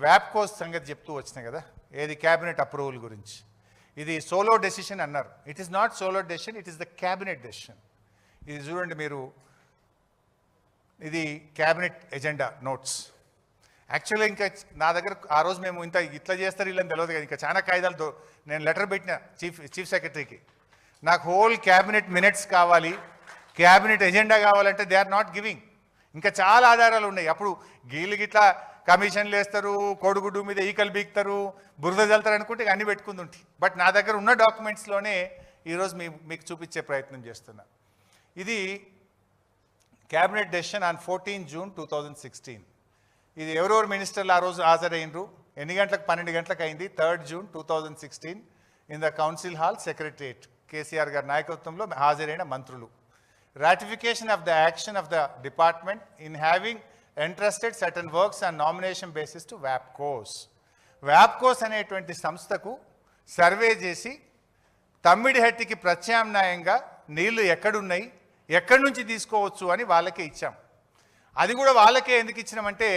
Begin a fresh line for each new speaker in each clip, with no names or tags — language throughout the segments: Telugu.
వ్యాప్కోస్ సంగతి చెప్తూ వచ్చినాయి కదా, ఏది క్యాబినెట్ అప్రూవల్ గురించి. ఇది సోలో డెసిషన్ అన్నారు. It is not solo decision, it is the cabinet decision. ఇది చూడండి మీరు, ఇది క్యాబినెట్ ఎజెండా నోట్స్. యాక్చువల్గా ఇంకా నా దగ్గర ఆ రోజు మేము ఇట్లా చేస్తారు వీళ్ళని తెలియదు కదా, ఇంకా చాలా కాయిదాలతో నేను లెటర్ పెట్టిన చీఫ్ సెక్రటరీకి, నాకు హోల్ క్యాబినెట్ మినిట్స్ కావాలి, క్యాబినెట్ ఎజెండా కావాలంటే దే ఆర్ నాట్ గివింగ్. ఇంకా చాలా ఆధారాలు ఉన్నాయి. అప్పుడు గీళ్ళు గిట్లా కమిషన్లు వేస్తారు, కోడిగుడ్డు మీద ఈకలు బీక్తారు, బురద జల్తారు అనుకుంటే అన్నీ పెట్టుకుంది ఉంటాయి. బట్ నా దగ్గర ఉన్న డాక్యుమెంట్స్లోనే ఈరోజు మీకు చూపించే ప్రయత్నం చేస్తున్నా. ఇది క్యాబినెట్ డెసిషన్ ఆన్ 14 జూన్ 2016. ఇది ఎవరెవరు మినిస్టర్లు ఆ రోజు హాజరైనరు, ఎన్ని గంటలకు, 12 గంటలకు అయింది, 3 June 2016 in the council hall secretariat. KCR గారి నాయకత్వంలో హాజరైన మంత్రులు. Ratification of the action of the department in having entrusted certain works on nomination basis to WAPCOS. WAPCOS అనేటువంటి సంస్థకు సర్వే చేసి తమ్మిడిహట్టికి ప్రత్యామ్నాయంగా నీళ్లు ఎక్కడున్నాయి, ఎక్కడి నుంచి తీసుకోవచ్చు అని వాళ్ళకే ఇచ్చాం. అది కూడా వాళ్ళకే ఎందుకు ఇచ్చినామంటే,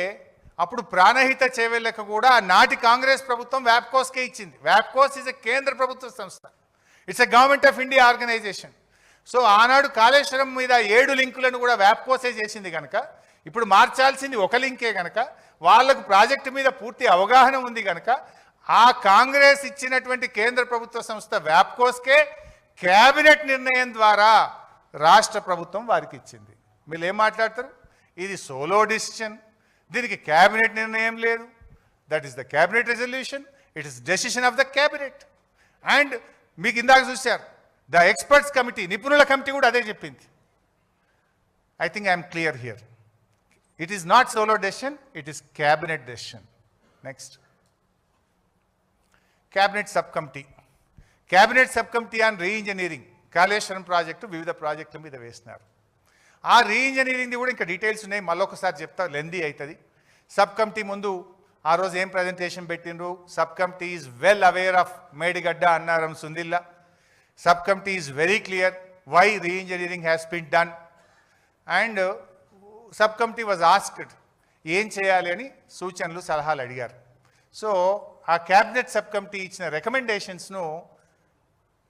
అప్పుడు ప్రాణహిత చేవెళ్ళకు కూడా నాటి కాంగ్రెస్ ప్రభుత్వం WAPCOSకే ఇచ్చింది. WAPCOS ఈజ్ ఎ కేంద్ర ప్రభుత్వ సంస్థ, it's a government of India organisation. So ఆనాడు కాళేశ్వరం మీద 7 లింకులను కూడా వ్యాప్కోసే చేసింది కనుక, ఇప్పుడు మార్చాల్సింది ఒక లింకే కనుక, వాళ్లకు ప్రాజెక్టు మీద పూర్తి అవగాహన ఉంది కనుక, ఆ కాంగ్రెస్ ఇచ్చినటువంటి కేంద్ర ప్రభుత్వ సంస్థ వ్యాప్కోస్కే క్యాబినెట్ నిర్ణయం ద్వారా రాష్ట్ర ప్రభుత్వం వారికి ఇచ్చింది. మీరు ఏం మాట్లాడతారు? ఇది సోలో డిసిషన్, దీనికి క్యాబినెట్ నిర్ణయం లేదు. That is the cabinet resolution, it is decision of the cabinet. And మీకు ఇందాక చూశారు, ద ఎక్స్పర్ట్స్ కమిటీ, నిపుణుల కమిటీ కూడా అదే చెప్పింది. I think I'm clear here. It is not solo decision, it is cabinet decision. Next, cabinet sub committee. Cabinet sub committee on re-engineering, Kaleshwaram project వివిధ ప్రాజెక్టుల మీద వేసినారు. ఆ రీఇంజనీరింగ్ది కూడా ఇంకా డీటెయిల్స్ ఉన్నాయి, మళ్ళొకసారి చెప్తా, లెందీ అవుతుంది. సబ్ కమిటీ ముందు ఆ రోజు ఏం ప్రజెంటేషన్ పెట్టినరు? Sub committee is well aware of Medigadda Annaram Sundilla. Subcommittee is very clear why re-engineering has been done, and subcommittee was asked ఏం చేయాలి అని సూచనలు సలహాలు అడిగారు. సో ఆ క్యాబినెట్ సబ్ కమిటీ ఇచ్చిన రికమెండేషన్స్ను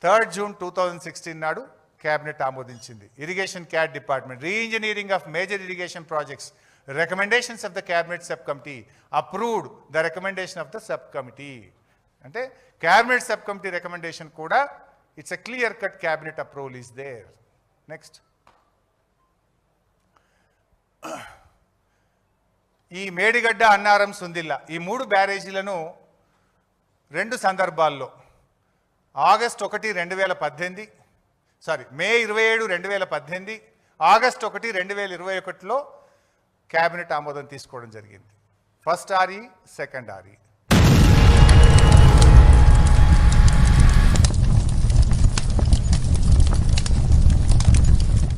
3 జూన్ 2016 నాడు క్యాబినెట్ ఆమోదించింది. Irrigation CAD department, reengineering of major irrigation projects, recommendations of the cabinet sub committee approved the recommendation of the sub committee. అంటే క్యాబినెట్ సబ్ కమిటీ రికమెండేషన్ కూడా, it's a clear cut cabinet approval is there. Next, ఈ మేడిగడ్డ అన్నారం సుందిల్లా ఈ 3 బ్యారేజీలను 2 సందర్భాల్లో, ఆగస్ట్ 1, 2018, మే 27, 2018, ఆగస్ట్ 1, 2021లో క్యాబినెట్ ఆమోదం తీసుకోవడం జరిగింది. First RE, second RE.